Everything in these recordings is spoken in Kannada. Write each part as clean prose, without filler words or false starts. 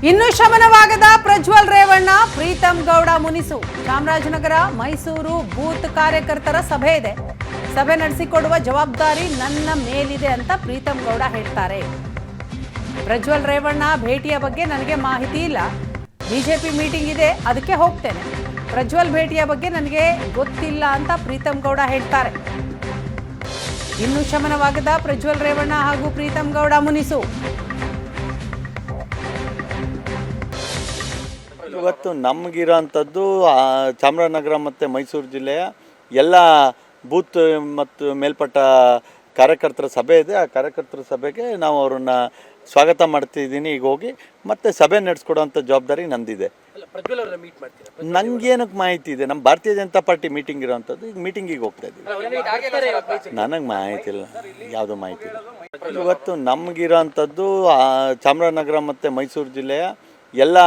ಇನ್ನೂ ಶಮನವಾಗದ ಪ್ರಜ್ವಲ್ ರೇವಣ್ಣ, ಪ್ರೀತಂ ಗೌಡ ಮುನಿಸು. ಚಾಮರಾಜನಗರ, ಮೈಸೂರು ಬೂತ್ ಕಾರ್ಯಕರ್ತರ ಸಭೆ ಇದೆ. ಸಭೆ ನಡೆಸಿಕೊಡುವ ಜವಾಬ್ದಾರಿ ನನ್ನ ಮೇಲಿದೆ ಅಂತ ಪ್ರೀತಂ ಗೌಡ ಹೇಳ್ತಾರೆ. ಪ್ರಜ್ವಲ್ ರೇವಣ್ಣ ಭೇಟಿಯ ಬಗ್ಗೆ ನನಗೆ ಮಾಹಿತಿ ಇಲ್ಲ. ಬಿಜೆಪಿ ಮೀಟಿಂಗ್ ಇದೆ, ಅದಕ್ಕೆ ಹೋಗ್ತೇನೆ. ಪ್ರಜ್ವಲ್ ಭೇಟಿಯ ಬಗ್ಗೆ ನನಗೆ ಗೊತ್ತಿಲ್ಲ ಅಂತ ಪ್ರೀತಂ ಗೌಡ ಹೇಳ್ತಾರೆ. ಇನ್ನೂ ಶಮನವಾಗದ ಪ್ರಜ್ವಲ್ ರೇವಣ್ಣ ಹಾಗೂ ಪ್ರೀತಂ ಗೌಡ ಮುನಿಸು. ಇವತ್ತು ನಮಗಿರೋಂಥದ್ದು ಚಾಮರಾಜನಗರ ಮತ್ತು ಮೈಸೂರು ಜಿಲ್ಲೆಯ ಎಲ್ಲ ಬೂತ್ ಮತ್ತು ಮೇಲ್ಪಟ್ಟ ಕಾರ್ಯಕರ್ತರ ಸಭೆ ಇದೆ. ಆ ಕಾರ್ಯಕರ್ತರ ಸಭೆಗೆ ನಾವು ಅವ್ರನ್ನ ಸ್ವಾಗತ ಮಾಡ್ತಿದ್ದೀನಿ. ಈಗ ಹೋಗಿ ಮತ್ತೆ ಸಭೆ ನಡೆಸ್ಕೊಡೋಂಥ ಜವಾಬ್ದಾರಿ ನಂದಿದೆ. ನನಗೇನಕ್ಕೆ ಮಾಹಿತಿ ಇದೆ? ನಮ್ಮ ಭಾರತೀಯ ಜನತಾ ಪಾರ್ಟಿ ಮೀಟಿಂಗ್ ಇರೋವಂಥದ್ದು. ಈಗ ಮೀಟಿಂಗಿಗೆ ಹೋಗ್ತಾ ಇದ್ದೀವಿ. ನನಗೆ ಮಾಹಿತಿ ಇಲ್ಲ, ಯಾವುದೂ ಮಾಹಿತಿ ಇಲ್ಲ. ಇವತ್ತು ನಮಗಿರೋಂಥದ್ದು ಚಾಮರಾಜನಗರ ಮತ್ತು ಮೈಸೂರು ಜಿಲ್ಲೆಯ ಎಲ್ಲ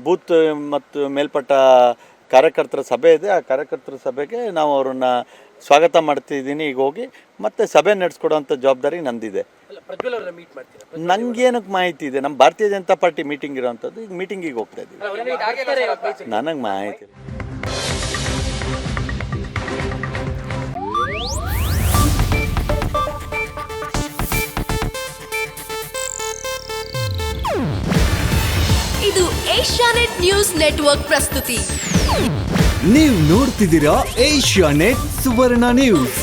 ಬೂತ್ ಮತ್ತು ಮೇಲ್ಪಟ್ಟ ಕಾರ್ಯಕರ್ತರ ಸಭೆ ಇದೆ. ಆ ಕಾರ್ಯಕರ್ತರ ಸಭೆಗೆ ನಾವು ಅವ್ರನ್ನ ಸ್ವಾಗತ ಮಾಡ್ತಿದ್ದೀನಿ. ಈಗ ಹೋಗಿ ಮತ್ತೆ ಸಭೆ ನಡೆಸ್ಕೊಡೋಂಥ ಜವಾಬ್ದಾರಿ ನಂದಿದೆ. ನನಗೇನಕ್ಕೆ ಮಾಹಿತಿ ಇದೆ? ನಮ್ಮ ಭಾರತೀಯ ಜನತಾ ಪಾರ್ಟಿ ಮೀಟಿಂಗ್ ಇರೋವಂಥದ್ದು. ಈಗ ಮೀಟಿಂಗಿಗೆ ಹೋಗ್ತಾ ಇದ್ದೀವಿ. ನನಗೆ ಮಾಹಿತಿ ಇಲ್ಲ. ಇದು ಏಷ್ಯಾನೆಟ್ ನ್ಯೂಸ್ ನೆಟ್ವರ್ಕ್ ಪ್ರಸ್ತುತಿ. ನೀವು ನೋಡ್ತಿದ್ದೀರಾ ಏಷ್ಯಾನೆಟ್ ಸುವರ್ಣ ನ್ಯೂಸ್.